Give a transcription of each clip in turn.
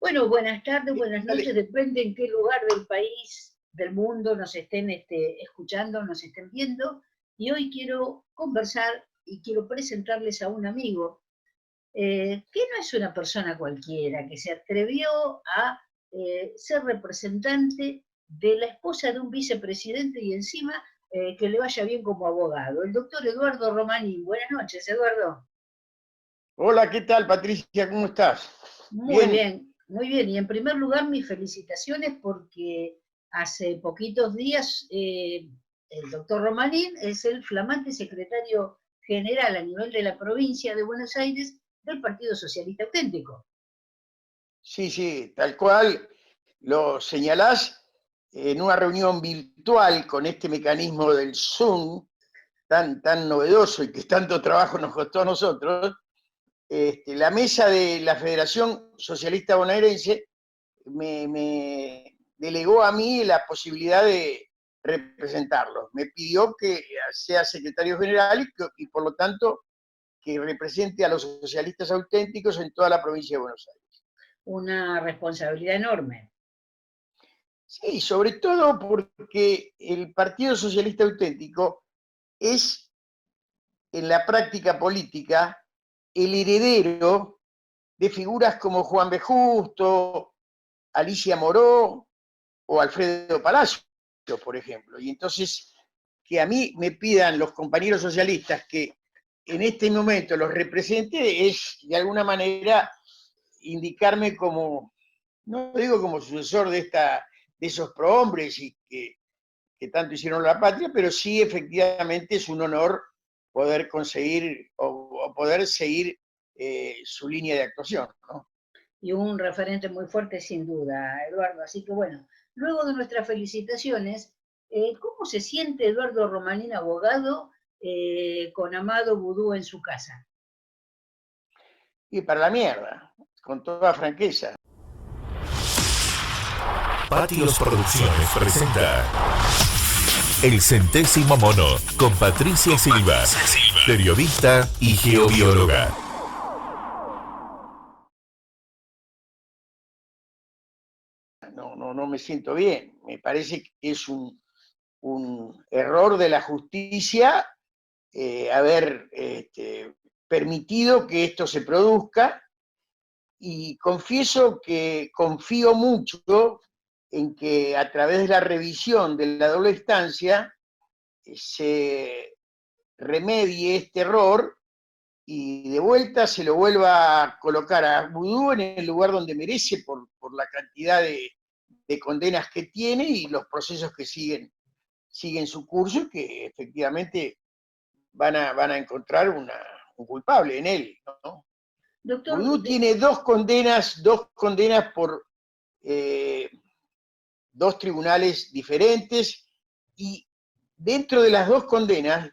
Bueno, buenas tardes, buenas noches, Dale. depende en qué lugar del país, del mundo nos estén escuchando, nos estén viendo. Y hoy quiero conversar y quiero presentarles a un amigo que no es una persona cualquiera, que se atrevió a ser representante de la esposa de un vicepresidente y encima que le vaya bien como abogado. El doctor Eduardo Romanín. Buenas noches, Eduardo. Hola, ¿qué tal, Patricia? ¿Cómo estás? Muy Bien. bien, muy bien. Y en primer lugar, mis felicitaciones porque hace poquitos días el doctor Romanín es el flamante secretario general a nivel de la provincia de Buenos Aires del Partido Socialista Auténtico. Sí, sí, tal cual lo señalás en una reunión virtual con este mecanismo del Zoom tan novedoso y que tanto trabajo nos costó a nosotros. La mesa de la Federación Socialista Bonaerense me delegó a mí la posibilidad de representarlos. Me pidió que sea secretario general y por lo tanto que represente a los socialistas auténticos en toda la provincia de Buenos Aires. Una responsabilidad enorme. Sí, sobre todo porque el Partido Socialista Auténtico es, en la práctica política, el heredero de figuras como Juan B. Justo, Alicia Moró o Alfredo Palacio, por ejemplo. Y entonces, que a mí me pidan los compañeros socialistas que en este momento los represente es, de alguna manera, indicarme como, no digo como sucesor de esos prohombres y que tanto hicieron la patria, pero sí efectivamente es un honor poder conseguir o poder seguir su línea de actuación, ¿no? Y un referente muy fuerte sin duda, Eduardo. Así que bueno, luego de nuestras felicitaciones, ¿cómo se siente Eduardo Romanín, abogado, con Amado Vudú en su casa? Y para la mierda, con toda franqueza. Patios Producciones presenta El Centésimo Mono con Patricia Silva, periodista y geobióloga. No me siento bien. Me parece que es un error de la justicia haber permitido que esto se produzca, y confieso que confío mucho en que a través de la revisión de la doble instancia se remedie este error y de vuelta se lo vuelva a colocar a Vudú en el lugar donde merece por la cantidad de condenas que tiene y los procesos que siguen su curso y que efectivamente van a encontrar un culpable en él, ¿no? Doctor, Vudú tiene dos condenas por eh, dos tribunales diferentes, y dentro de las dos condenas,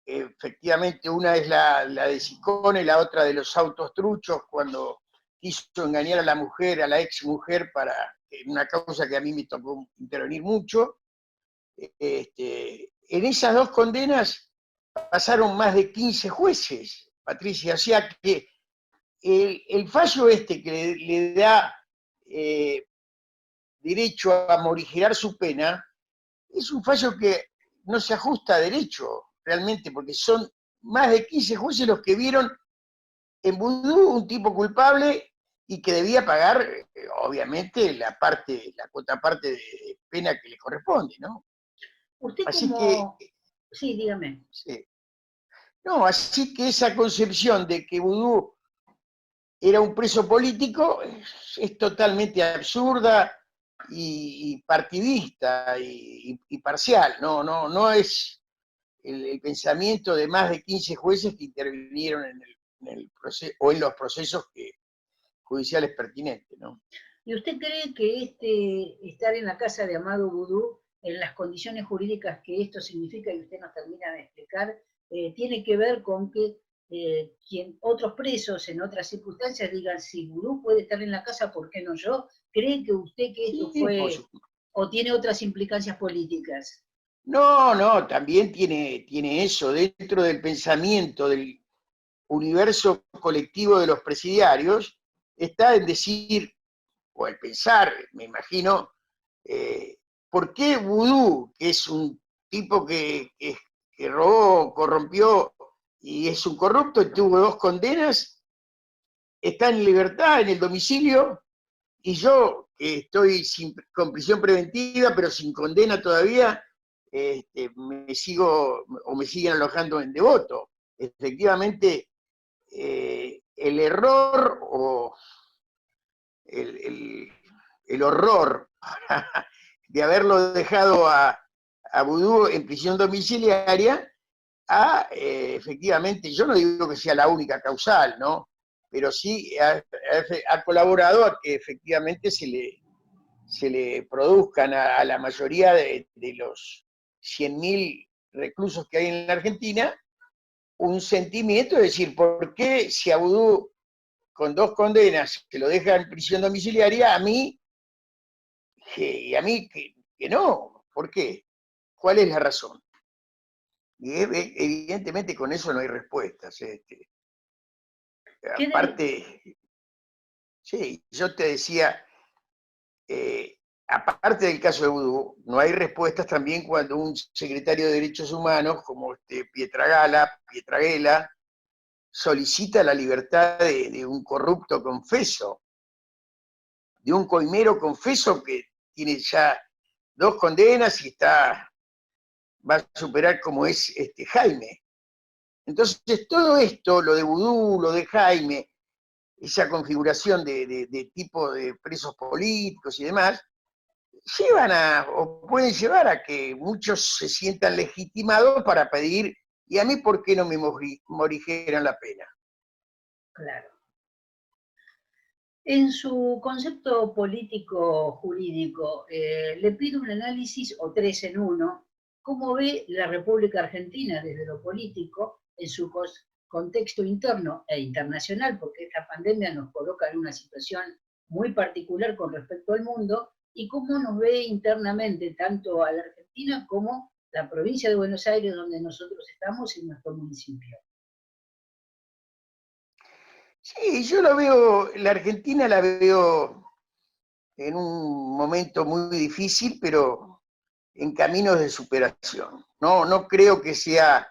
efectivamente, una es la de Sicone, la otra de los autos truchos, cuando quiso engañar a la mujer, a la ex mujer, en una causa que a mí me tocó intervenir mucho. En esas dos condenas pasaron más de 15 jueces, Patricia, o sea que el fallo que le da derecho a morigerar su pena es un fallo que no se ajusta a derecho realmente, porque son más de 15 jueces los que vieron en Vudú un tipo culpable y que debía pagar, obviamente, la cuota parte de pena que le corresponde, ¿no? usted Así que, como... Sí, dígame. sí. No, así que esa concepción de que Vudú era un preso político es totalmente absurda y partidista y parcial. No es el pensamiento de más de 15 jueces que intervinieron en el proceso o en los procesos judiciales pertinentes, ¿no? ¿Y usted cree que estar en la casa de Amado Vudú, en las condiciones jurídicas que esto significa y usted nos termina de explicar, tiene que ver con que otros presos en otras circunstancias digan, si Vudú puede estar en la casa, ¿por qué no yo? ¿Cree que usted que esto Sí, fue o tiene otras implicancias políticas? no, también tiene eso dentro del pensamiento del universo colectivo de los presidiarios. está en decir, o en pensar, me imagino, ¿por qué Vudú, que es un tipo que robó, corrompió y es un corrupto y tuvo 2 condenas, está en libertad, en el domicilio, y yo, que estoy con prisión preventiva, pero sin condena todavía, me siguen alojando en Devoto? Efectivamente, el error o el horror de haberlo dejado a Vudú en prisión domiciliaria, efectivamente, yo no digo que sea la única causal, ¿no? Pero sí ha colaborado a que efectivamente se le produzcan a la mayoría de los 100.000 reclusos que hay en la Argentina un sentimiento de decir, ¿por qué si a Vudú con 2 condenas se lo deja en prisión domiciliaria, a mí que no? ¿Por qué? ¿Cuál es la razón? Y evidentemente con eso no hay respuestas. Aparte, sí, yo te decía, aparte del caso de Vudú, no hay respuestas también cuando un secretario de Derechos Humanos, como Pietragela, solicita la libertad de un corrupto confeso, de un coimero confeso que tiene ya 2 condenas y va a superar como es Jaime. Entonces, todo esto, lo de Vudú, lo de Jaime, esa configuración de tipo de presos políticos y demás, o pueden llevar a que muchos se sientan legitimados para pedir, ¿y a mí por qué no me morigeran la pena? Claro. En su concepto político-jurídico, le pido un análisis, o 3 en 1, ¿cómo ve la República Argentina desde lo político en su contexto interno e internacional? Porque esta pandemia nos coloca en una situación muy particular con respecto al mundo, y cómo nos ve internamente tanto a la Argentina como la provincia de Buenos Aires, donde nosotros estamos, en nuestro municipio. Sí, yo lo veo, la Argentina la veo en un momento muy difícil, pero en caminos de superación. No creo que sea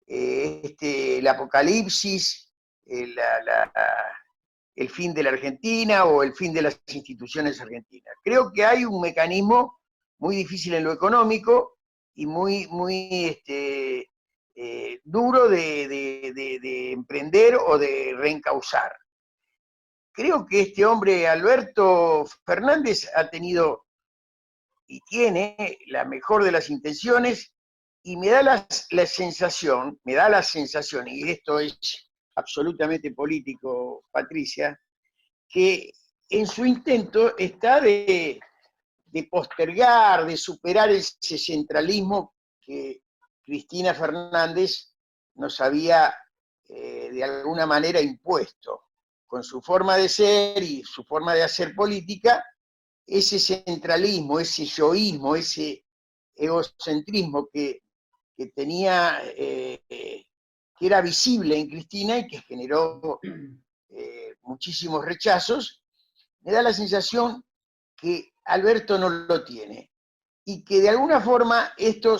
el apocalipsis, el fin de la Argentina o el fin de las instituciones argentinas. Creo que hay un mecanismo muy difícil en lo económico y muy duro de emprender o de reencauzar. Creo que este hombre, Alberto Fernández, ha tenido y tiene la mejor de las intenciones, y me da la sensación, y esto es absolutamente político, Patricia, que en su intento está de postergar, de superar ese centralismo que Cristina Fernández nos había de alguna manera impuesto. Con su forma de ser y su forma de hacer política, ese centralismo, ese yoísmo, ese egocentrismo que tenía, que era visible en Cristina y que generó muchísimos rechazos, me da la sensación que Alberto no lo tiene, y que de alguna forma esto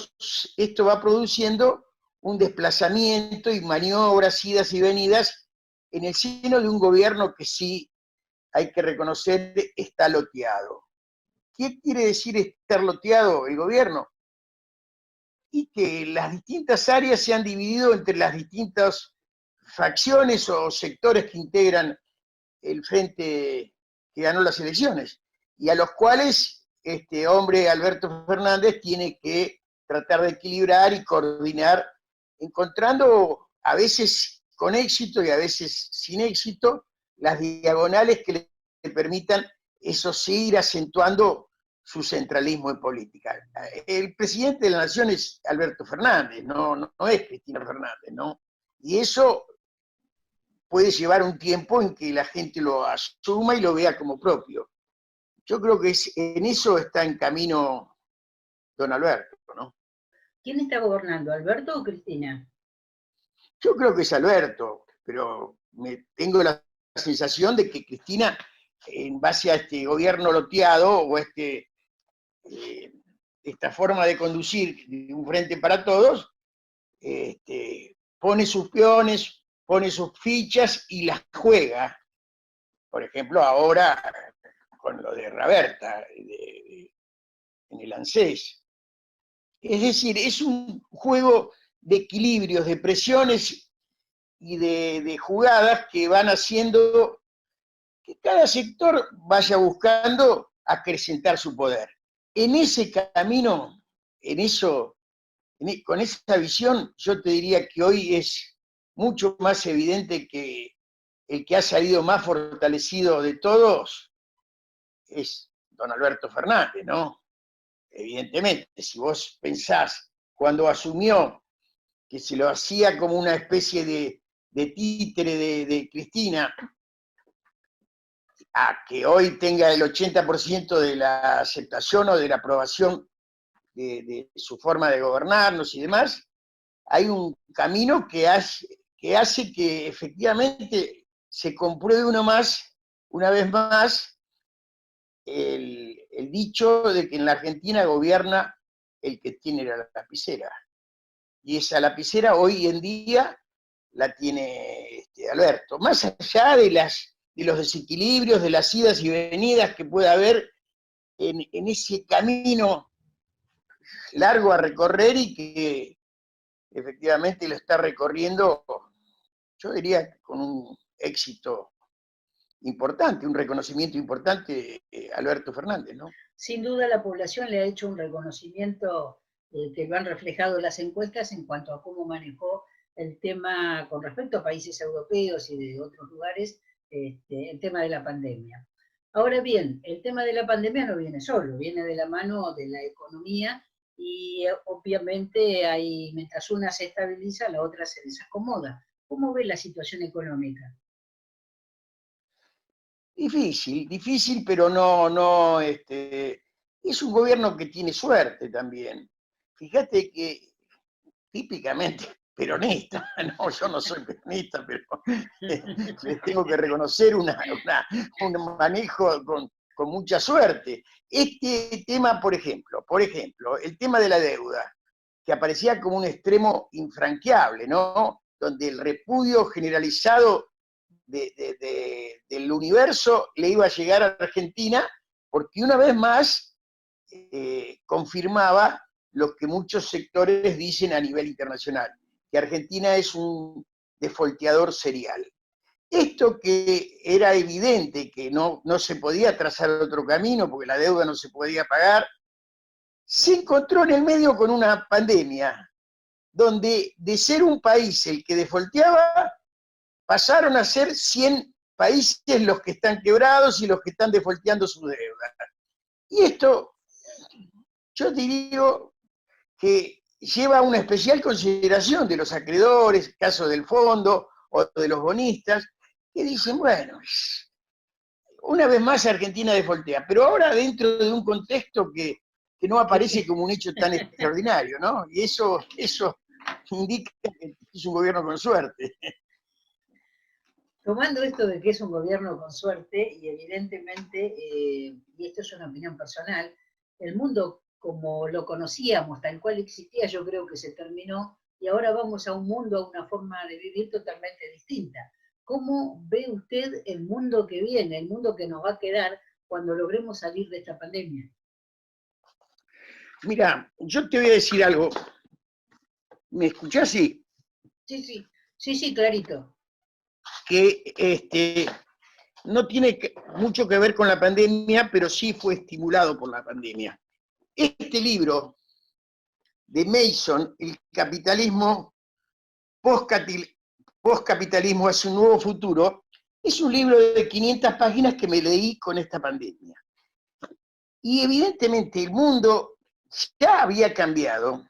va produciendo un desplazamiento y maniobras, idas y venidas en el seno de un gobierno que sí, hay que reconocer, está loteado. ¿Qué quiere decir estar loteado el gobierno? Y que las distintas áreas se han dividido entre las distintas facciones o sectores que integran el frente que ganó las elecciones, y a los cuales este hombre, Alberto Fernández, tiene que tratar de equilibrar y coordinar, encontrando a veces con éxito y a veces sin éxito las diagonales que le permitan, eso sí, ir acentuando su centralismo en política. El presidente de la Nación es Alberto Fernández, no es Cristina Fernández, ¿no? Y eso puede llevar un tiempo en que la gente lo asuma y lo vea como propio. Yo creo que en eso está en camino don Alberto, ¿no? ¿Quién está gobernando, Alberto o Cristina? Yo creo que es Alberto, pero tengo la sensación de que Cristina, en base a este gobierno loteado o esta forma de conducir de un frente para todos, pone sus peones, pone sus fichas y las juega. Por ejemplo, ahora con lo de Raberta, en el ANSES. Es decir, es un juego de equilibrios, de presiones y de jugadas que van haciendo que cada sector vaya buscando acrecentar su poder. En ese camino, con esa visión, yo te diría que hoy es mucho más evidente que el que ha salido más fortalecido de todos es don Alberto Fernández, ¿no? Evidentemente, si vos pensás cuando asumió que se lo hacía como una especie de títere de Cristina, a que hoy tenga el 80% de la aceptación o de la aprobación de su forma de gobernarnos y demás, hay un camino que hace que efectivamente se compruebe una vez más, el dicho de que en la Argentina gobierna el que tiene la lapicera. Y esa lapicera hoy en día la tiene Alberto. Más allá de los desequilibrios, de las idas y venidas que pueda haber en ese camino largo a recorrer y que efectivamente lo está recorriendo, yo diría, con un éxito importante, un reconocimiento importante, Alberto Fernández, ¿no? Sin duda la población le ha hecho un reconocimiento que lo han reflejado las encuestas en cuanto a cómo manejó el tema con respecto a países europeos y de otros lugares, el tema de la pandemia. Ahora bien, el tema de la pandemia no viene solo, viene de la mano de la economía y obviamente mientras una se estabiliza, la otra se desacomoda. ¿Cómo ve la situación económica? Difícil, pero no, es un gobierno que tiene suerte también. Fíjate que típicamente peronista, no, yo no soy peronista, pero les tengo que reconocer un manejo con mucha suerte. Este tema, por ejemplo, el tema de la deuda, que aparecía como un extremo infranqueable, ¿no? Donde el repudio generalizado del universo le iba a llegar a Argentina, porque una vez más confirmaba lo que muchos sectores dicen a nivel internacional, que Argentina es un defolteador serial. Esto que era evidente que no se podía trazar otro camino, porque la deuda no se podía pagar, se encontró en el medio con una pandemia, donde de ser un país el que defolteaba, pasaron a ser 100 países los que están quebrados y los que están defolteando su deuda. Y esto, yo digo que lleva una especial consideración de los acreedores, caso del fondo o de los bonistas, que dicen, bueno, una vez más Argentina defoltea, pero ahora dentro de un contexto que no aparece como un hecho tan extraordinario, ¿no? Y eso indica que es un gobierno con suerte. Tomando esto de que es un gobierno con suerte, y evidentemente, y esto es una opinión personal, el mundo como lo conocíamos, tal cual existía, yo creo que se terminó, y ahora vamos a un mundo, a una forma de vivir totalmente distinta. ¿Cómo ve usted el mundo que viene, el mundo que nos va a quedar cuando logremos salir de esta pandemia? Mira, yo te voy a decir algo. ¿Me escuchás? Sí. Sí, clarito. Que no tiene mucho que ver con la pandemia, pero sí fue estimulado por la pandemia. Este libro de Mason, El capitalismo, postcapitalismo es un nuevo futuro, es un libro de 500 páginas que me leí con esta pandemia. Y evidentemente el mundo ya había cambiado,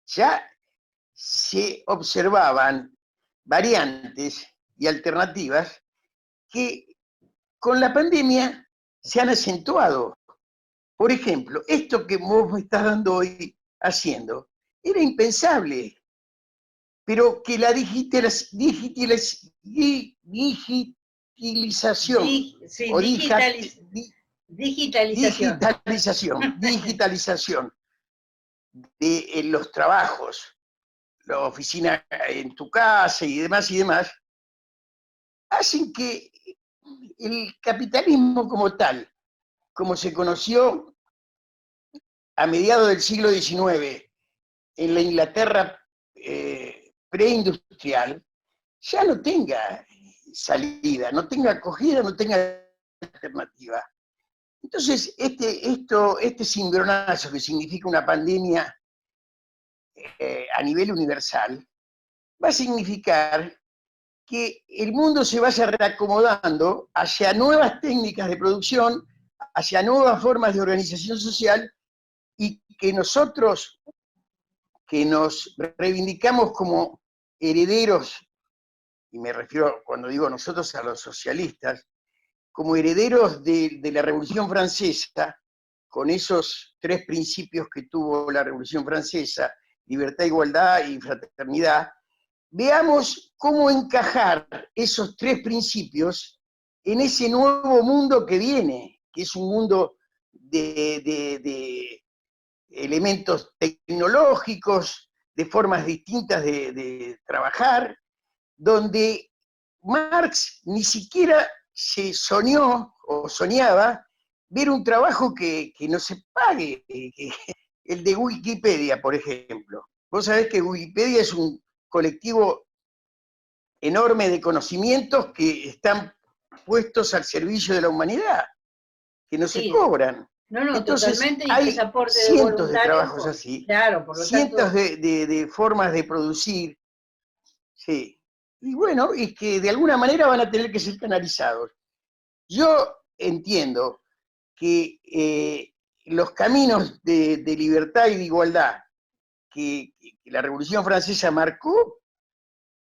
ya se observaban variantes y alternativas que con la pandemia se han acentuado. Por ejemplo, esto que vos me estás dando hoy haciendo, era impensable, pero que la digitalización digitalización Sí, o digitalización. digitalización de los trabajos, la oficina en tu casa y demás, hacen que el capitalismo como tal, como se conoció a mediados del siglo XIX en la Inglaterra preindustrial, ya no tenga salida, no tenga acogida, no tenga alternativa. Entonces, este cimbronazo que significa una pandemia a nivel universal, va a significar que el mundo se vaya reacomodando hacia nuevas técnicas de producción, hacia nuevas formas de organización social, y que nosotros, que nos reivindicamos como herederos, y me refiero cuando digo nosotros a los socialistas, como herederos de la Revolución Francesa, con esos tres principios que tuvo la Revolución Francesa, libertad, igualdad y fraternidad, veamos cómo encajar esos tres principios en ese nuevo mundo que viene, que es un mundo de elementos tecnológicos, de formas distintas de trabajar, donde Marx ni siquiera se soñó o soñaba ver un trabajo que no se pague, el de Wikipedia, por ejemplo. Vos sabés que Wikipedia es un colectivo enorme de conocimientos que están puestos al servicio de la humanidad, que no se cobran. No, Entonces, totalmente, y que hay ese aporte de cientos de voluntarios, trabajos así, claro, por lo cientos tanto, de formas de producir, sí. Y bueno, y que de alguna manera van a tener que ser canalizados. Yo entiendo que los caminos de libertad y de igualdad que la Revolución Francesa marcó,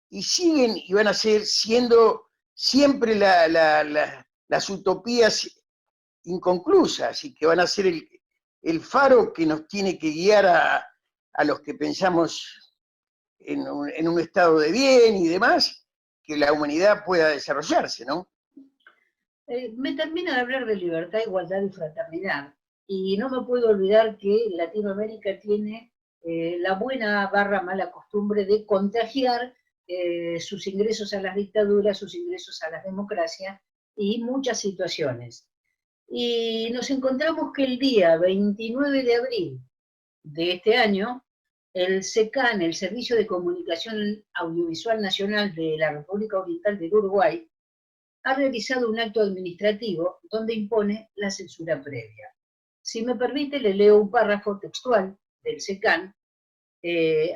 y siguen y van a ser siendo siempre las utopías inconclusas, y que van a ser el faro que nos tiene que guiar a los que pensamos en un estado de bien y demás, que la humanidad pueda desarrollarse, ¿no? me termina de hablar de libertad, igualdad y fraternidad, y no me puedo olvidar que Latinoamérica tiene la buena barra mala costumbre de contagiar sus ingresos a las dictaduras, sus ingresos a las democracias y muchas situaciones. Y nos encontramos que el día 29 de abril de este año, el SECAN, el Servicio de Comunicación Audiovisual Nacional de la República Oriental del Uruguay, ha realizado un acto administrativo donde impone la censura previa. Si me permite, le leo un párrafo textual del SECAN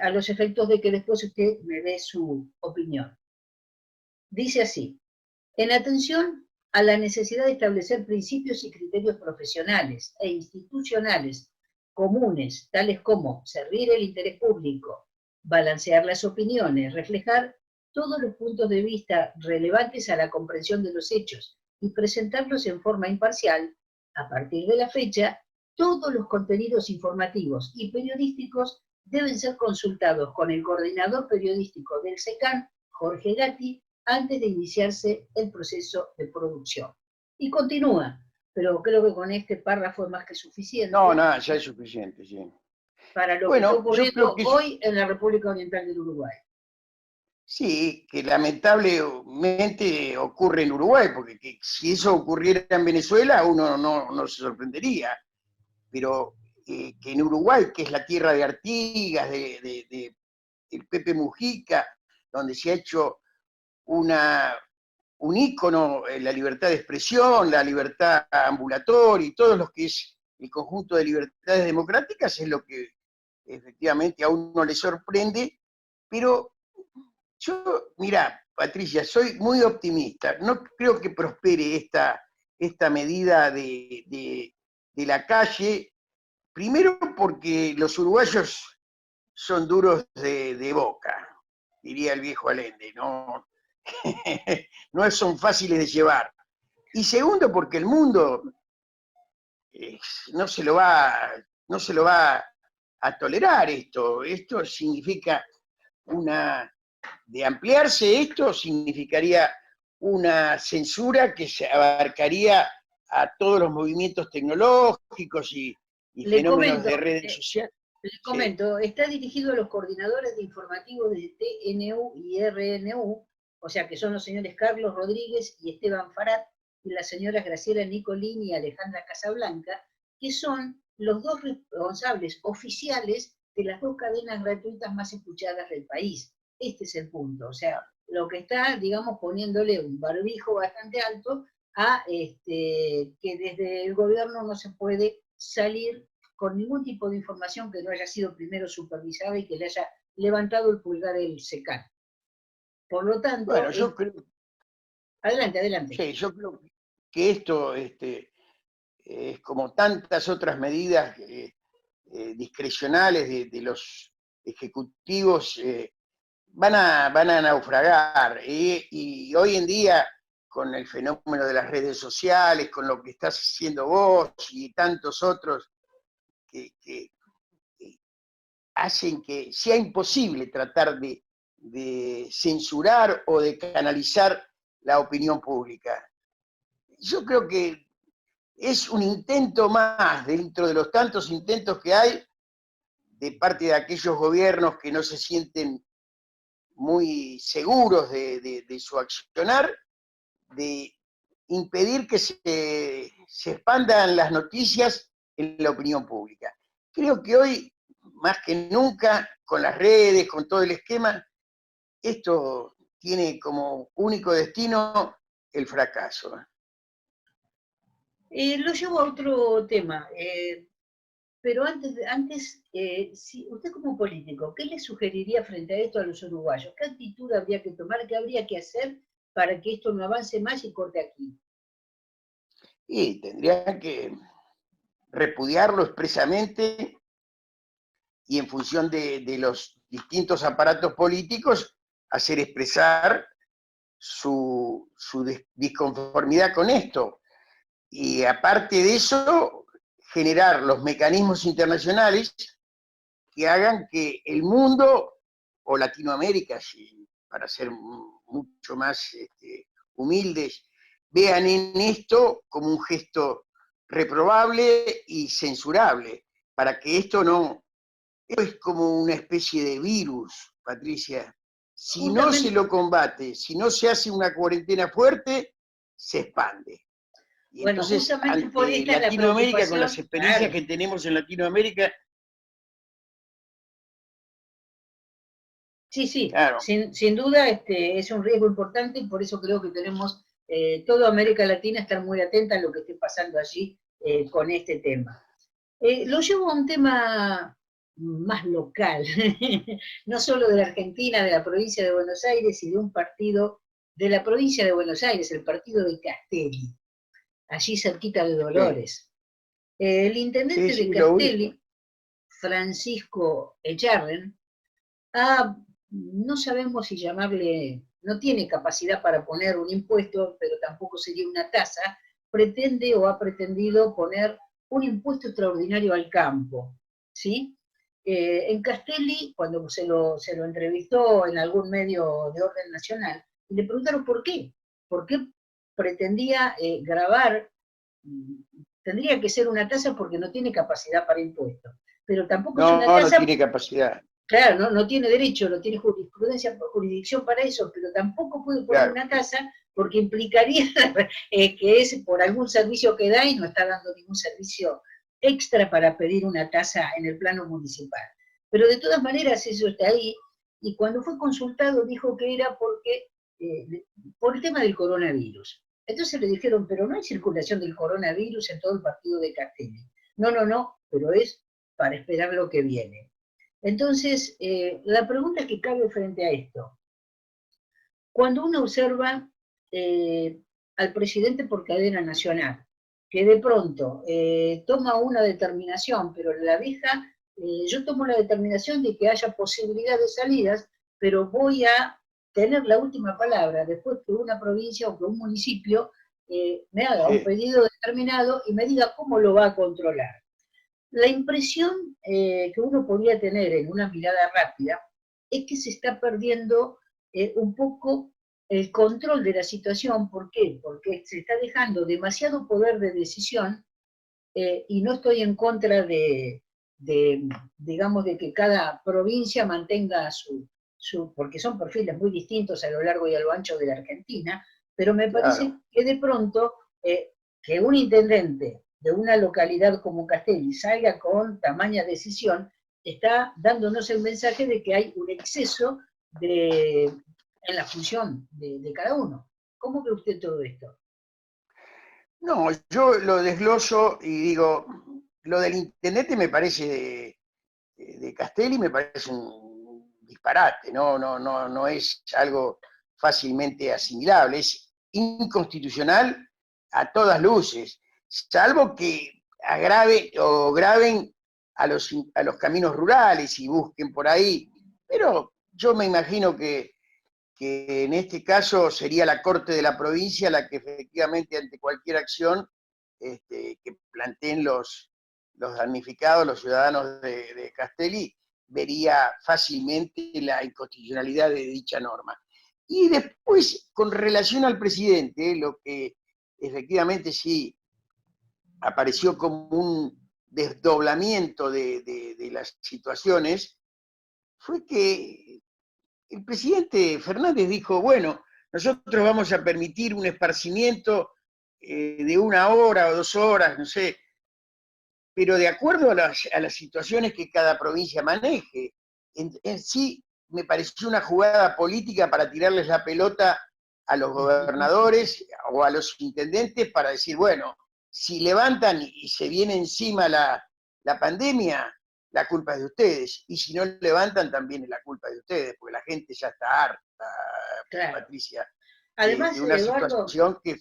a los efectos de que después usted me dé su opinión. Dice así: en atención a la necesidad de establecer principios y criterios profesionales e institucionales comunes, tales como servir el interés público, balancear las opiniones, reflejar todos los puntos de vista relevantes a la comprensión de los hechos y presentarlos en forma imparcial, a partir de la fecha, todos los contenidos informativos y periodísticos deben ser consultados con el coordinador periodístico del SECAN, Jorge Gatti, antes de iniciarse el proceso de producción. Y continúa, pero creo que con este párrafo es más que suficiente. No, nada, ya es suficiente, sí. Para lo bueno, que está ocurriendo que hoy en la República Oriental del Uruguay. Sí, que lamentablemente ocurre en Uruguay, porque si eso ocurriera en Venezuela uno no se sorprendería, pero que en Uruguay, que es la tierra de Artigas, de el Pepe Mujica, donde se ha hecho un ícono en la libertad de expresión, la libertad ambulatoria y todo lo que es el conjunto de libertades democráticas, es lo que efectivamente a uno le sorprende, pero yo, mira, Patricia, soy muy optimista. No creo que prospere esta medida de la calle, primero porque los uruguayos son duros de boca, diría el viejo Allende, no, no son fáciles de llevar. Y segundo porque el mundo no se lo va a tolerar esto. Esto significa de ampliarse esto, significaría una censura que se abarcaría a todos los movimientos tecnológicos y Le fenómenos comento, de redes sociales. les Sí. comento, está dirigido a los coordinadores de informativos de TNU y RNU, o sea que son los señores Carlos Rodríguez y Esteban Farat, y las señoras Graciela Nicolini y Alejandra Casablanca, que son los dos responsables oficiales de las dos cadenas gratuitas más escuchadas del país. Este es el punto, o sea, lo que está, digamos, poniéndole un barbijo bastante alto a que desde el gobierno no se puede salir con ningún tipo de información que no haya sido primero supervisada y que le haya levantado el pulgar el SECAN. Por lo tanto, Bueno, yo creo, adelante, adelante. sí, yo creo que esto es como tantas otras medidas discrecionales de los ejecutivos, van a naufragar. Y hoy en día, con el fenómeno de las redes sociales, con lo que estás haciendo vos y tantos otros que hacen que sea imposible tratar de censurar o de canalizar la opinión pública. Yo creo que es un intento más dentro de los tantos intentos que hay de parte de aquellos gobiernos que no se sienten muy seguros de su accionar, de impedir que se expandan las noticias en la opinión pública. Creo que hoy, más que nunca, con las redes, con todo el esquema, esto tiene como único destino el fracaso. Lo llevo a otro tema, pero antes si usted como político, ¿qué le sugeriría frente a esto a los uruguayos? ¿Qué actitud habría que tomar? ¿Qué habría que hacer para que esto no avance más y corte aquí? Y tendría que repudiarlo expresamente y en función de los distintos aparatos políticos hacer expresar su disconformidad con esto. Y aparte de eso, generar los mecanismos internacionales que hagan que el mundo, o Latinoamérica, para ser mucho más humildes, vean en esto como un gesto reprobable y censurable, para que esto no... Es como una especie de virus, Patricia. Si no se lo combate, si no se hace una cuarentena fuerte, se expande. Y bueno, entonces, justamente por ante esta es la Latinoamérica, con las preocupación, experiencias claro. que tenemos en Latinoamérica, Sí, sí, claro, sin duda es un riesgo importante y por eso creo que tenemos toda América Latina estar muy atenta a lo que esté pasando allí con este tema. Lo llevo a un tema más local, no solo de la Argentina, de la provincia de Buenos Aires y de un partido de la provincia de Buenos Aires, el partido de Castelli, allí cerquita de sí, Dolores. El intendente de sí, lo ubico. Castelli, Francisco Echarren, no sabemos si llamarle, no tiene capacidad para poner un impuesto, pero tampoco sería una tasa, pretende o ha pretendido poner un impuesto extraordinario al campo, ¿sí? En Castelli, cuando se lo entrevistó en algún medio de orden nacional, le preguntaron por qué pretendía grabar, tendría que ser una tasa porque no tiene capacidad para impuestos, pero tampoco es No, una no tasa. tiene capacidad. Claro, no tiene derecho, no tiene jurisprudencia, jurisdicción para eso, pero tampoco puede poner Claro. una tasa porque implicaría que es por algún servicio que da y no está dando ningún servicio extra para pedir una tasa en el plano municipal. Pero de todas maneras eso está ahí, y cuando fue consultado dijo que era por el tema del coronavirus. Entonces le dijeron, pero no hay circulación del coronavirus en todo el partido de Castelli. No, pero es para esperar lo que viene. Entonces, la pregunta que cabe frente a esto, cuando uno observa al presidente por cadena nacional, que de pronto toma una determinación, pero la deja, yo tomo la determinación de que haya posibilidad de salidas, pero voy a tener la última palabra después que una provincia o que un municipio me haga un pedido determinado y me diga cómo lo va a controlar. La impresión que uno podría tener en una mirada rápida es que se está perdiendo un poco el control de la situación. ¿Por qué? Porque se está dejando demasiado poder de decisión, y no estoy en contra digamos, de que cada provincia mantenga porque son perfiles muy distintos a lo largo y a lo ancho de la Argentina, pero me parece Claro. que de pronto que un intendente de una localidad como Castelli salga con tamaña decisión, está dándonos el mensaje de que hay un exceso en la función de cada uno. ¿Cómo ve usted todo esto? No, yo lo desgloso y digo, lo del intendente me parece de Castelli me parece un disparate, no es algo fácilmente asimilable, es inconstitucional a todas luces, salvo que agrave o graben a los caminos rurales y busquen por ahí, pero yo me imagino que en este caso sería la Corte de la provincia la que efectivamente ante cualquier acción que planteen los damnificados, los ciudadanos de Castelli, vería fácilmente la inconstitucionalidad de dicha norma. Y después, con relación al presidente, lo que efectivamente sí apareció como un desdoblamiento de las situaciones, fue que el presidente Fernández dijo, bueno, nosotros vamos a permitir un esparcimiento de 1 hora o 2 horas, no sé, pero de acuerdo a las situaciones que cada provincia maneje. En sí me pareció una jugada política para tirarles la pelota a los gobernadores o a los intendentes para decir, bueno, si levantan y se viene encima la pandemia, la culpa es de ustedes, y si no levantan también es la culpa de ustedes, porque la gente ya está harta, Claro. Patricia, Además, de una Eduardo, situación que...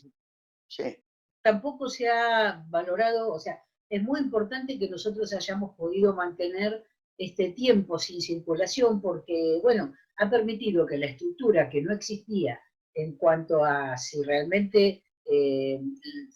Sí, tampoco se ha valorado, o sea, es muy importante que nosotros hayamos podido mantener este tiempo sin circulación porque, bueno, ha permitido que la estructura que no existía en cuanto a si realmente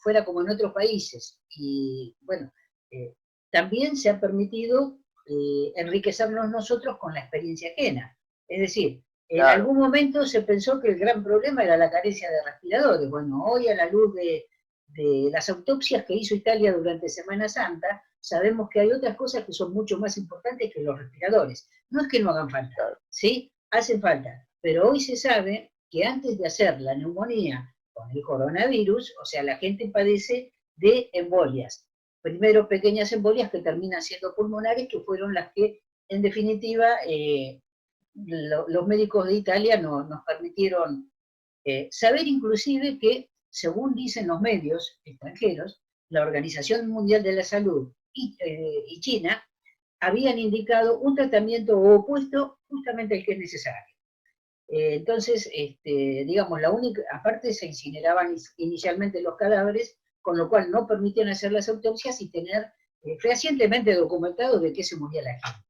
fuera como en otros países, y bueno, eh, también se ha permitido enriquecernos nosotros con la experiencia ajena. Es decir, en claro. algún momento se pensó que el gran problema era la carencia de respiradores. Bueno, hoy a la luz de las autopsias que hizo Italia durante Semana Santa, sabemos que hay otras cosas que son mucho más importantes que los respiradores. No es que no hagan falta, Claro. ¿sí? Hacen falta. Pero hoy se sabe que antes de hacer la neumonía con el coronavirus, o sea, la gente padece de embolias. Primero pequeñas embolias que terminan siendo pulmonares, que fueron las que, en definitiva, los médicos de Italia nos permitieron saber inclusive que, según dicen los medios extranjeros, la Organización Mundial de la Salud y China habían indicado un tratamiento opuesto justamente al que es necesario. Entonces, digamos, la única, aparte se incineraban inicialmente los cadáveres, con lo cual no permitían hacer las autopsias y tener fehacientemente documentado de qué se moría la gente.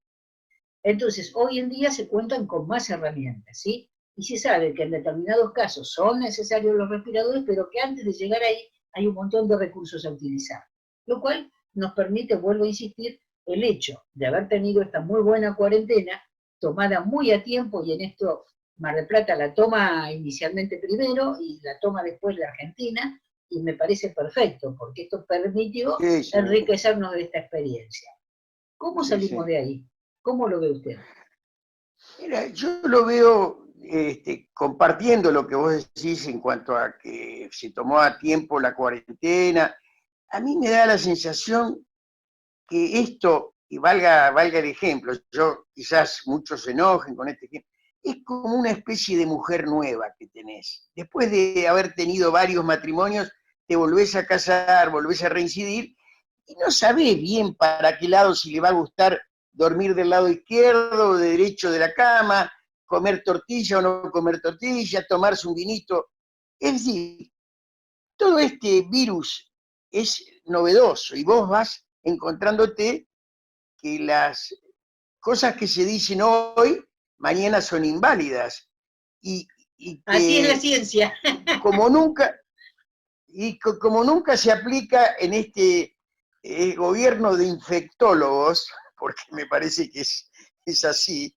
Entonces, hoy en día se cuentan con más herramientas, ¿sí? Y se sabe que en determinados casos son necesarios los respiradores, pero que antes de llegar ahí hay un montón de recursos a utilizar. Lo cual nos permite, vuelvo a insistir, el hecho de haber tenido esta muy buena cuarentena, tomada muy a tiempo, y en esto Mar del Plata la toma inicialmente primero y la toma después la Argentina, y me parece perfecto, porque esto permitió Sí, sí, enriquecernos de esta experiencia. ¿Cómo sí, salimos sí. de ahí? ¿Cómo lo ve usted? Mira, yo lo veo compartiendo lo que vos decís en cuanto a que se tomó a tiempo la cuarentena. A mí me da la sensación que esto, y valga el ejemplo, yo quizás muchos se enojen con este ejemplo, es como una especie de mujer nueva que tenés. Después de haber tenido varios matrimonios, te volvés a casar, volvés a reincidir, y no sabés bien para qué lado, si le va a gustar dormir del lado izquierdo o de derecho de la cama, comer tortilla o no comer tortilla, tomarse un vinito. Es decir, todo este virus es novedoso y vos vas encontrándote que las cosas que se dicen hoy, mañana son inválidas. Y, y Así es la que ciencia. como nunca, como nunca se aplica en este gobierno de infectólogos, porque me parece que es así,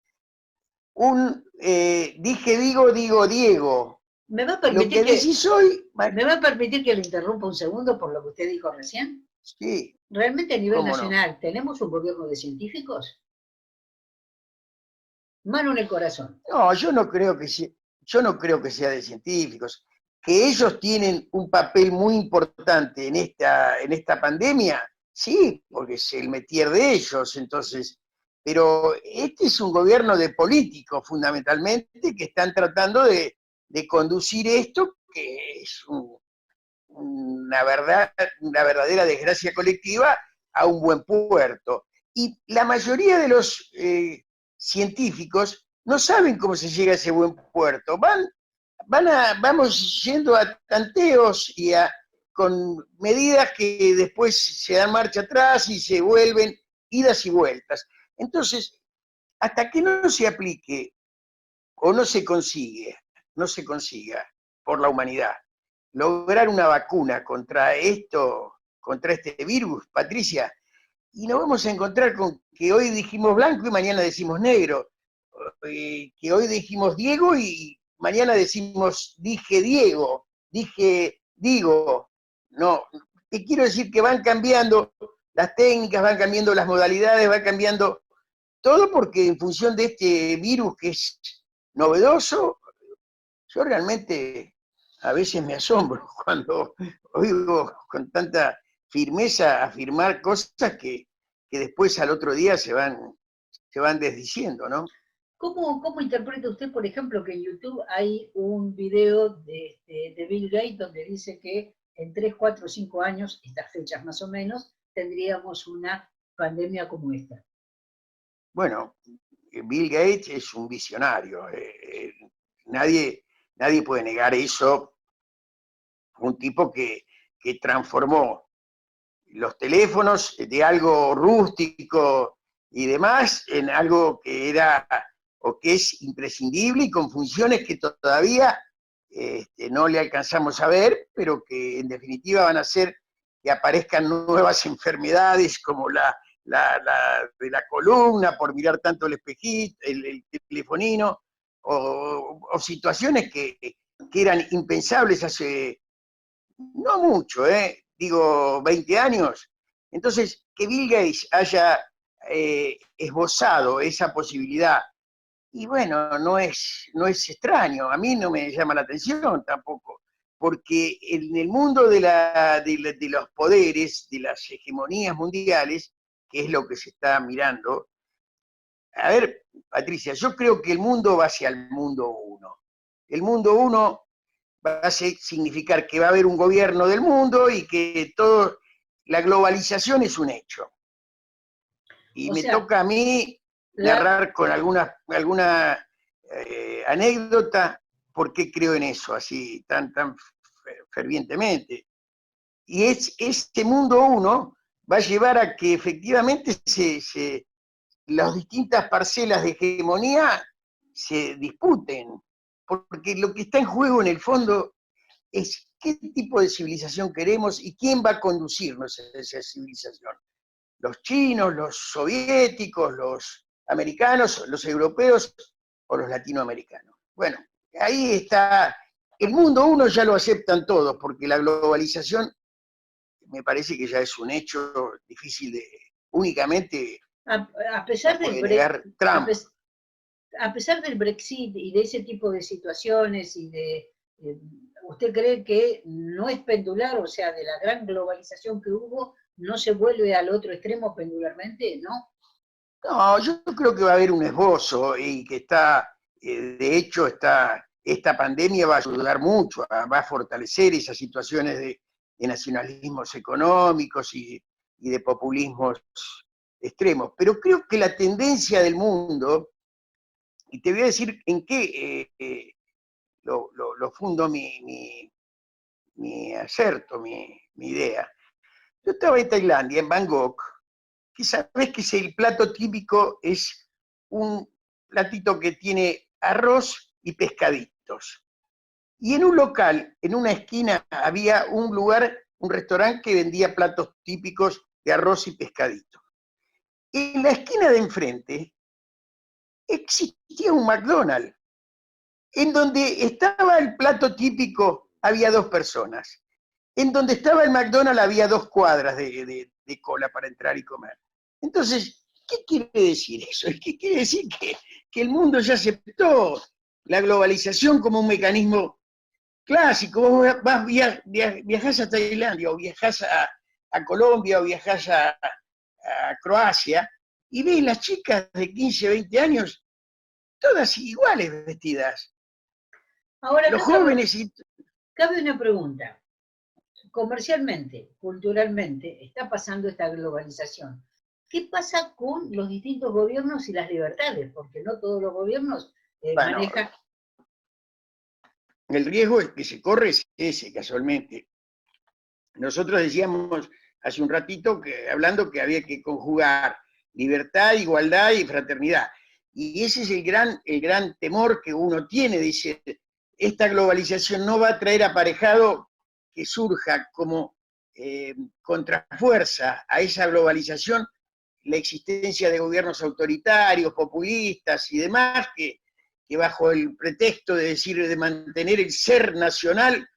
dije digo, digo Diego, ¿Me va a Lo permitir que decís hoy, ¿Me va a permitir que le interrumpa un segundo por lo que usted dijo recién? sí, Realmente a nivel cómo no. nacional, ¿tenemos un gobierno de científicos? Mano en el corazón. No, yo no creo que sea de científicos. Que ellos tienen un papel muy importante en esta pandemia, sí, porque es el métier de ellos, entonces. Pero este es un gobierno de políticos, fundamentalmente, que están tratando de conducir esto, que es una verdadera desgracia colectiva, a un buen puerto. Y la mayoría de los científicos no saben cómo se llega a ese buen puerto. Vamos yendo a tanteos con medidas que después se dan marcha atrás y se vuelven idas y vueltas. Entonces, hasta que no se aplique o no se consiga por la humanidad lograr una vacuna contra este virus, Patricia, y nos vamos a encontrar con que hoy dijimos blanco y mañana decimos negro, que hoy dijimos Diego y mañana decimos digo. No, te quiero decir que van cambiando las técnicas, van cambiando las modalidades, va cambiando todo porque en función de este virus que es novedoso, yo realmente a veces me asombro cuando oigo con tanta firmeza afirmar cosas que después al otro día se van desdiciendo, ¿no? ¿Cómo interpreta usted, por ejemplo, que en YouTube hay un video de Bill Gates donde dice que en 3, 4, 5 años, estas fechas más o menos, tendríamos una pandemia como esta? Bueno, Bill Gates es un visionario. Nadie, nadie puede negar eso. Un tipo que transformó los teléfonos de algo rústico y demás en algo que era o que es imprescindible y con funciones que todavía no le alcanzamos a ver, pero que en definitiva van a hacer que aparezcan nuevas enfermedades como de la columna por mirar tanto el espejito, el telefonino, o situaciones que eran impensables hace no mucho, digo 20 años. Entonces, que Bill Gates haya esbozado esa posibilidad, y bueno, no es extraño, a mí no me llama la atención tampoco, porque en el mundo de los poderes, de las hegemonías mundiales, que es lo que se está mirando, a ver, Patricia, yo creo que el mundo va hacia el mundo uno. El mundo uno va a significar que va a haber un gobierno del mundo y que la globalización es un hecho. Y O me sea, toca a mí narrar con alguna anécdota por qué creo en eso así tan fervientemente. Y este mundo uno va a llevar a que efectivamente las distintas parcelas de hegemonía se disputen, porque lo que está en juego en el fondo es qué tipo de civilización queremos y quién va a conducirnos a esa civilización. Los chinos, los soviéticos, los americanos, los europeos o los latinoamericanos. Bueno, ahí está. El mundo uno ya lo aceptan todos, porque la globalización me parece que ya es un hecho difícil de únicamente a la pesar del puede negar a, Trump. a pesar del Brexit y de ese tipo de situaciones y ¿usted cree que no es pendular, o sea, de la gran globalización que hubo, no se vuelve al otro extremo pendularmente, ¿no? No, yo creo que va a haber un esbozo y que de hecho, esta pandemia va a ayudar mucho, va a fortalecer esas situaciones de nacionalismos económicos y de populismos extremos. Pero creo que la tendencia del mundo, y te voy a decir en qué lo fundo mi acerto, mi idea. Yo estaba en Tailandia, en Bangkok, que sabes que el plato típico es un platito que tiene arroz y pescaditos. Y en un local, en una esquina, había un restaurante que vendía platos típicos de arroz y pescadito. En la esquina de enfrente existía un McDonald's. En donde estaba el plato típico había 2 personas. En donde estaba el McDonald's había 2 cuadras de cola para entrar y comer. Entonces, ¿qué quiere decir eso? ¿Qué quiere decir? Que el mundo ya aceptó la globalización como un mecanismo clásico. Vos viajás a Tailandia, o viajás a Colombia, o viajás a Croacia, y ves las chicas de 15, 20 años, todas iguales vestidas. Ahora, Los jóvenes... cabe una pregunta. Comercialmente, culturalmente, está pasando esta globalización. ¿Qué pasa con los distintos gobiernos y las libertades? Porque no todos los gobiernos manejan... El riesgo que se corre es ese, casualmente. Nosotros decíamos hace un ratito, hablando que había que conjugar libertad, igualdad y fraternidad. Y ese es el gran temor que uno tiene, dice, esta globalización no va a traer aparejado que surja como contrafuerza a esa globalización la existencia de gobiernos autoritarios, populistas y demás, que bajo el pretexto de mantener el ser nacional,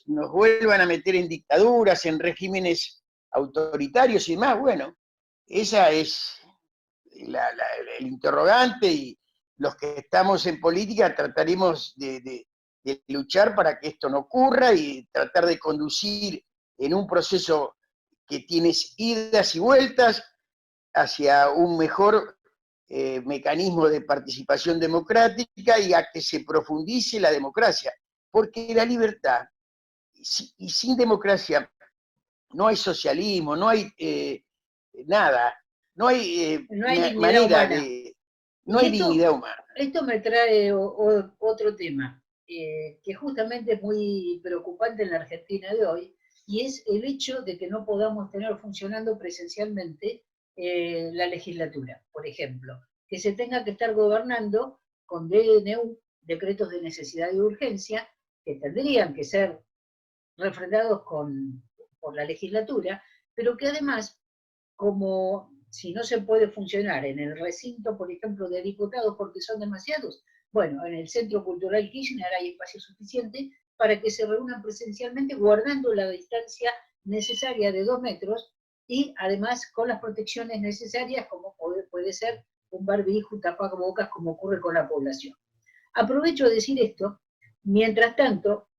nos vuelvan a meter en dictaduras, en regímenes autoritarios y demás. Bueno, esa es el interrogante, y los que estamos en política trataremos de luchar para que esto no ocurra y tratar de conducir en un proceso que tiene idas y vueltas hacia un mejor mecanismo de participación democrática y a que se profundice la democracia. Porque la libertad, y sin democracia, no hay socialismo, no hay nada, no hay manera de... No hay dignidad humana. Esto me trae otro tema, que justamente es muy preocupante en la Argentina de hoy, y es el hecho de que no podamos tener funcionando presencialmente la legislatura, por ejemplo, que se tenga que estar gobernando con DNU, decretos de necesidad y urgencia, que tendrían que ser refrendados por la legislatura, pero que además, como si no se puede funcionar en el recinto, por ejemplo, de diputados porque son demasiados, bueno, en el Centro Cultural Kirchner hay espacio suficiente para que se reúnan presencialmente guardando la distancia necesaria de 2 metros y además con las protecciones necesarias, como puede ser un barbijo, un tapabocas, como ocurre con la población. Aprovecho de decir esto, mientras tanto,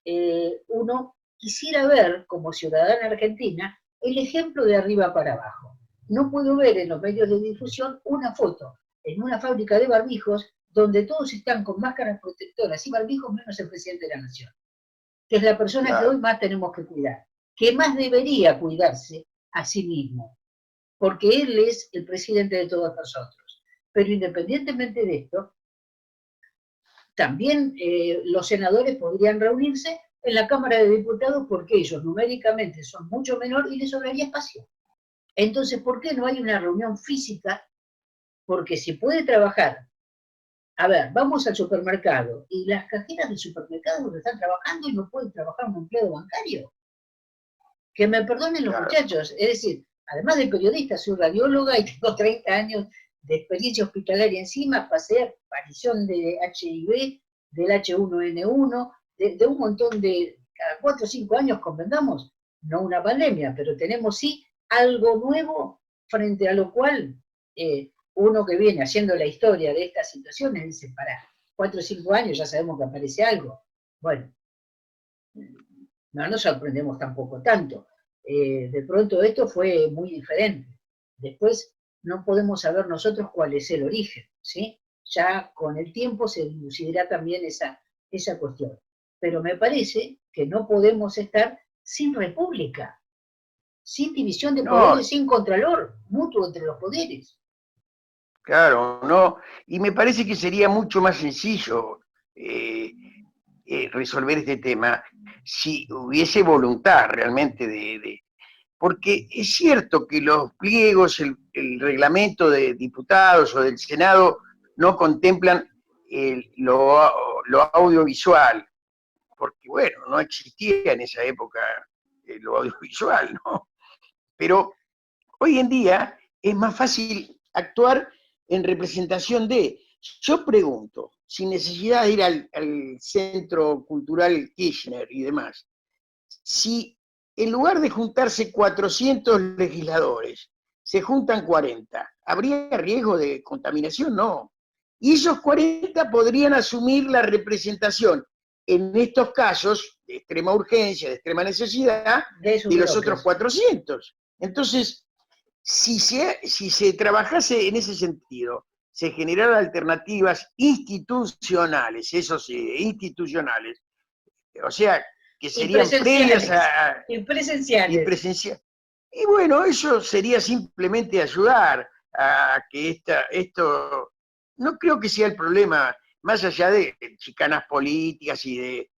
uno quisiera ver, como ciudadana argentina, el ejemplo de arriba para abajo. No puedo ver en los medios de difusión una foto en una fábrica de barbijos donde todos están con máscaras protectoras y barbijos menos el presidente de la Nación, que es la persona que hoy más tenemos que cuidar, que más debería cuidarse a sí mismo, porque él es el presidente de todos nosotros. Pero independientemente de esto, también los senadores podrían reunirse en la Cámara de Diputados porque ellos numéricamente son mucho menor y les sobraría espacio. Entonces, ¿por qué no hay una reunión física? Porque se puede trabajar. A ver, vamos al supermercado y las cajeras del supermercado están trabajando y no pueden trabajar un empleado bancario. Que me perdonen los muchachos, es decir, además de periodista, soy radióloga y tengo 30 años de experiencia hospitalaria encima, pasé aparición de HIV, del H1N1, de un montón de, cada 4 o 5 años convengamos, no una pandemia, pero tenemos sí algo nuevo frente a lo cual uno que viene haciendo la historia de estas situaciones dice, para 4 o 5 años ya sabemos que aparece algo. Bueno, no nos sorprendemos tampoco tanto. De pronto esto fue muy diferente. Después no podemos saber nosotros cuál es el origen, ¿sí? Ya con el tiempo se dilucidará también esa cuestión. Pero me parece que no podemos estar sin república, sin división de poderes, sin contralor mutuo entre los poderes. Claro, no. Y me parece que sería mucho más sencillo resolver este tema si hubiese voluntad realmente porque es cierto que los pliegos, el reglamento de diputados o del Senado no contemplan lo audiovisual, porque bueno, no existía en esa época lo audiovisual, ¿no? Pero hoy en día es más fácil actuar en representación de, Yo pregunto, sin necesidad de ir al Centro Cultural Kirchner y demás, si en lugar de juntarse 400 legisladores, se juntan 40, ¿habría riesgo de contaminación? No. Y esos 40 podrían asumir la representación, en estos casos de extrema urgencia, de extrema necesidad, de los otros 400. Entonces, si se trabajase en ese sentido, se generaran alternativas institucionales, eso sí, institucionales, o sea, que serían previas a... Y presenciales. Y bueno, eso sería simplemente ayudar a que esto... No creo que sea el problema, más allá de chicanas políticas y de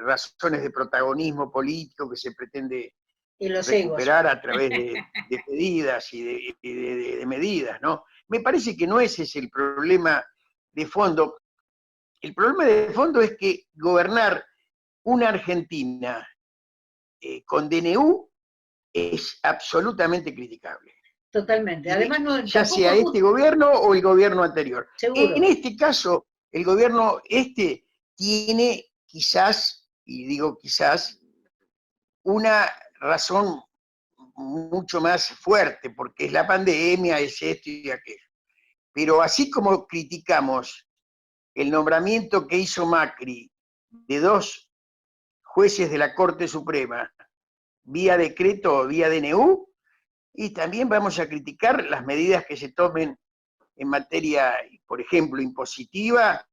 razones de protagonismo político que se pretende recuperar a través de medidas y de medidas, ¿no? Me parece que no ese es el problema de fondo. El problema de fondo es que gobernar una Argentina con DNU es absolutamente criticable. Totalmente. Además, no, ya sea este gobierno o el gobierno anterior. Seguro. En este caso, el gobierno tiene quizás, y digo quizás, una razón mucho más fuerte, porque es la pandemia, es esto y aquello. Pero así como criticamos el nombramiento que hizo Macri de 2 jueces de la Corte Suprema, vía decreto o vía DNU, y también vamos a criticar las medidas que se tomen en materia, por ejemplo, impositiva,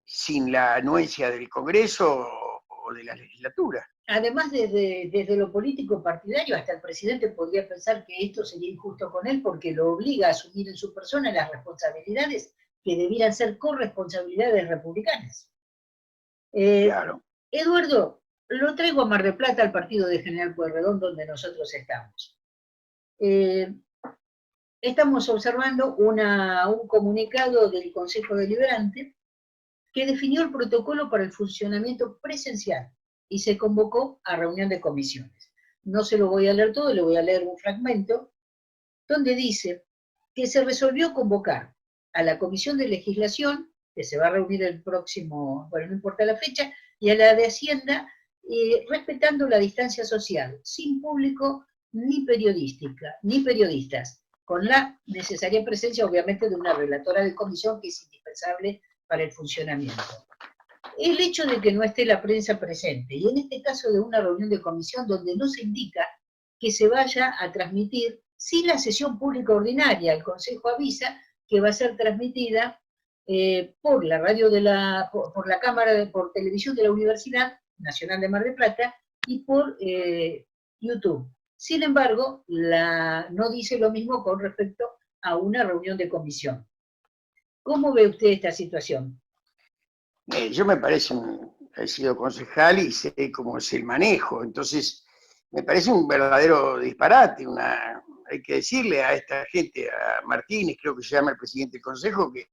sin la anuencia del Congreso o de la legislatura. Además, desde lo político partidario, hasta el presidente podría pensar que esto sería injusto con él porque lo obliga a asumir en su persona las responsabilidades que debieran ser corresponsabilidades republicanas. Claro. Eduardo, lo traigo a Mar del Plata, al partido de General Pueyrredón, donde nosotros estamos. Estamos observando un comunicado del Consejo Deliberante que definió el protocolo para el funcionamiento presencial y se convocó a reunión de comisiones. No se lo voy a leer todo, le voy a leer un fragmento, donde dice que se resolvió convocar a la Comisión de Legislación, que se va a reunir el próximo, bueno, no importa la fecha, y a la de Hacienda, respetando la distancia social, sin público ni periodistas, con la necesaria presencia, obviamente, de una relatora de comisión que es indispensable para el funcionamiento. El hecho de que no esté la prensa presente, y en este caso de una reunión de comisión donde no se indica que se vaya a transmitir, sin la sesión pública ordinaria, el Consejo avisa que va a ser transmitida por la radio por la cámara, por televisión de la Universidad Nacional de Mar del Plata y por YouTube. Sin embargo, no dice lo mismo con respecto a una reunión de comisión. ¿Cómo ve usted esta situación? Yo me parece, he sido concejal y sé cómo es el manejo, entonces me parece un verdadero disparate, hay que decirle a esta gente, a Martínez, creo que se llama el presidente del Consejo, que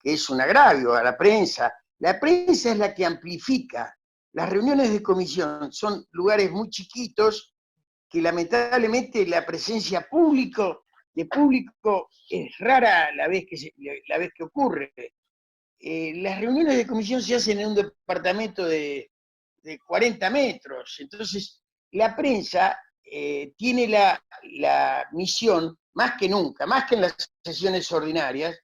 es un agravio a la prensa. La prensa es la que amplifica. Las reuniones de comisión son lugares muy chiquitos que lamentablemente la presencia de público es rara la vez que ocurre. Las reuniones de comisión se hacen en un departamento de 40 metros, entonces la prensa tiene la misión, más que nunca, más que en las sesiones ordinarias,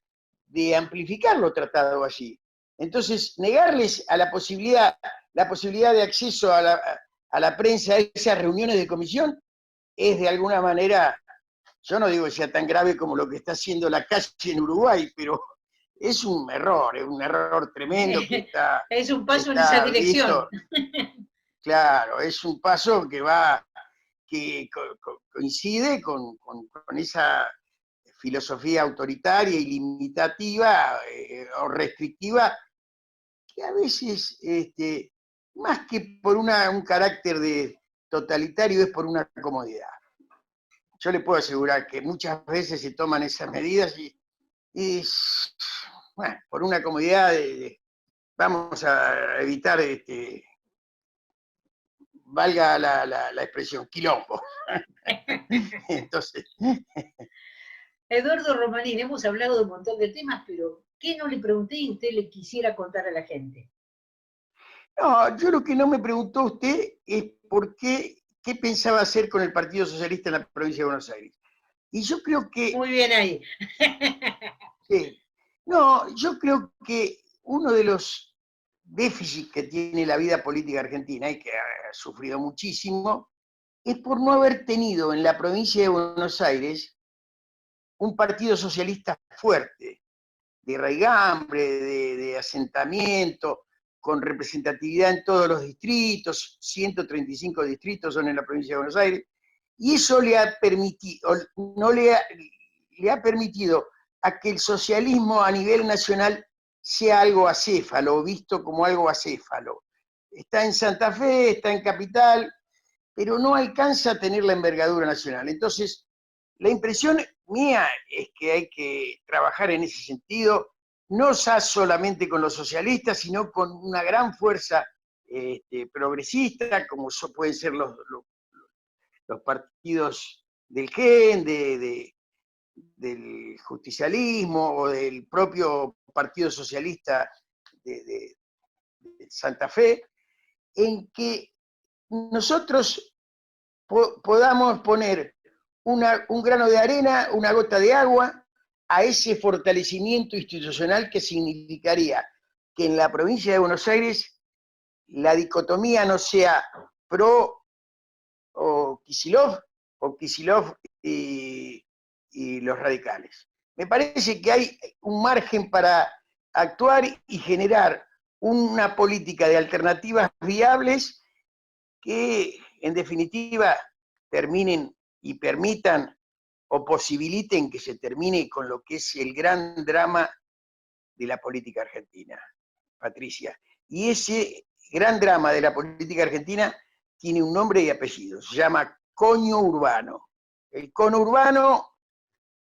de amplificar lo tratado allí. Entonces, negarles a la posibilidad de acceso a la prensa a esas reuniones de comisión es de alguna manera, yo no digo que sea tan grave como lo que está haciendo la calle en Uruguay, pero es un error tremendo que está... Es un paso en esa dirección. Claro, es un paso que coincide con esa filosofía autoritaria y limitativa o restrictiva, que a veces, más que por un carácter de totalitario, es por una comodidad. Yo le puedo asegurar que muchas veces se toman esas medidas y bueno, por una comodidad vamos a evitar, valga la expresión, quilombo. Entonces... Eduardo Romanín, hemos hablado de un montón de temas, pero ¿Qué no le pregunté y usted le quisiera contar a la gente? No, yo lo que no me preguntó usted es qué pensaba hacer con el Partido Socialista en la provincia de Buenos Aires. Y yo creo que, Muy bien ahí. sí, no, yo creo que uno de los déficits que tiene la vida política argentina y que ha sufrido muchísimo es por no haber tenido en la provincia de Buenos Aires un partido socialista fuerte, de raigambre, de asentamiento, con representatividad en todos los distritos, 135 distritos son en la provincia de Buenos Aires, y eso le ha permitido, no le ha permitido a que el socialismo a nivel nacional sea algo acéfalo, visto como algo acéfalo. Está en Santa Fe, está en Capital, pero no alcanza a tener la envergadura nacional. Entonces, la impresión mía es que hay que trabajar en ese sentido, no solamente con los socialistas, sino con una gran fuerza progresista, como pueden ser los partidos del GEN, del justicialismo o del propio Partido Socialista de Santa Fe, en que nosotros podamos poner un grano de arena, una gota de agua a ese fortalecimiento institucional que significaría que en la provincia de Buenos Aires la dicotomía no sea pro o Kicillof y los radicales. Me parece que hay un margen para actuar y generar una política de alternativas viables que, en definitiva, terminen y permitan o posibiliten que se termine con lo que es el gran drama de la política argentina, Patricia. Y ese gran drama de la política argentina tiene un nombre y apellido, se llama coño urbano. El cono urbano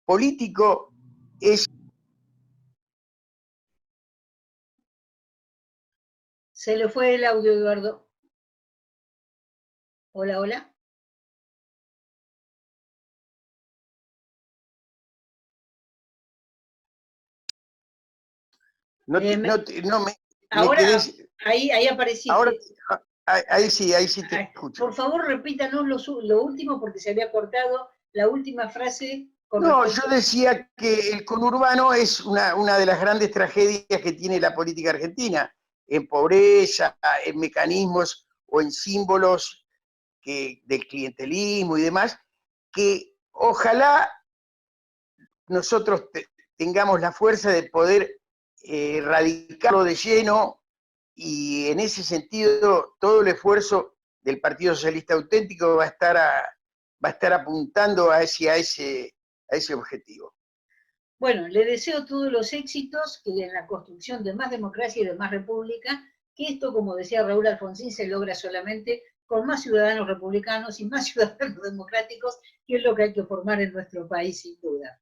político es... Se le fue el audio, Eduardo. Hola, hola. Ahora, ahí apareciste. Ahora, ahí sí te escucho. Por favor, repítanos lo último porque se había cortado la última frase. No, yo decía que el conurbano es una de las grandes tragedias que tiene la política argentina, en pobreza, en mecanismos o en símbolos del clientelismo y demás, que ojalá nosotros tengamos la fuerza de poder erradicarlo de lleno, y en ese sentido todo el esfuerzo del Partido Socialista Auténtico va a estar apuntando hacia ese objetivo. Bueno, le deseo todos los éxitos que en la construcción de más democracia y de más república, que esto, como decía Raúl Alfonsín, se logra solamente con más ciudadanos republicanos y más ciudadanos democráticos, que es lo que hay que formar en nuestro país, sin duda.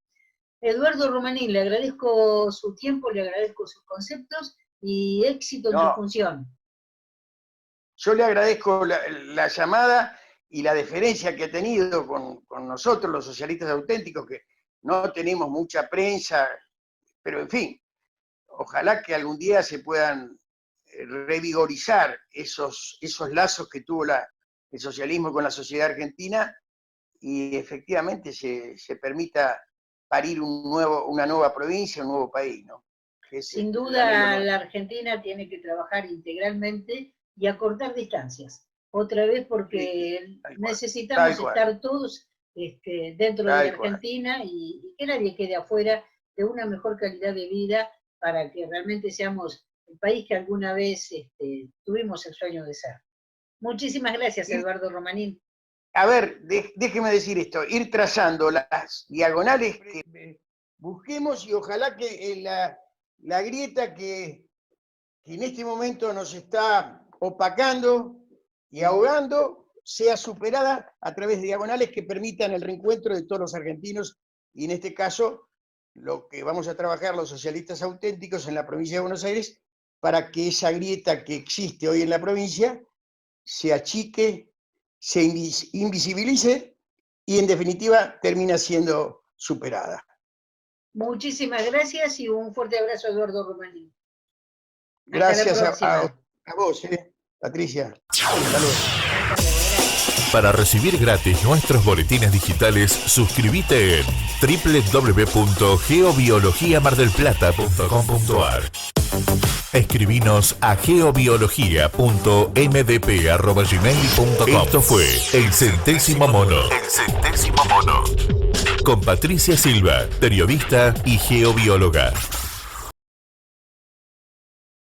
Eduardo Romanín, le agradezco su tiempo, le agradezco sus conceptos y éxito en su función. Yo le agradezco la llamada y la deferencia que ha tenido con nosotros, los socialistas auténticos, que no tenemos mucha prensa, pero en fin, ojalá que algún día se puedan revigorizar esos lazos que tuvo el socialismo con la sociedad argentina y efectivamente se permita parir una nueva provincia, un nuevo país, ¿no? Sin duda la Argentina tiene que trabajar integralmente y acortar distancias. Otra vez porque necesitamos estar todos dentro de la Argentina y que nadie quede afuera de una mejor calidad de vida para que realmente seamos el país que alguna vez tuvimos el sueño de ser. Muchísimas gracias, Eduardo Romanín. A ver, déjeme decir esto, ir trazando las diagonales que busquemos y ojalá que la grieta que en este momento nos está opacando y ahogando sea superada a través de diagonales que permitan el reencuentro de todos los argentinos, y en este caso lo que vamos a trabajar los socialistas auténticos en la provincia de Buenos Aires, para que esa grieta que existe hoy en la provincia se achique, se invisibilice y en definitiva termina siendo superada. Muchísimas gracias y un fuerte abrazo a Eduardo Romaní. Gracias a vos, Patricia. Saludos. Para recibir gratis nuestros boletines digitales, suscríbete en www.geobiologiamardelplata.com.ar. Escribinos a geobiología.mdp@gmail.com. Esto fue El Centésimo Mono. El Centésimo Mono. Con Patricia Silva, periodista y geobióloga.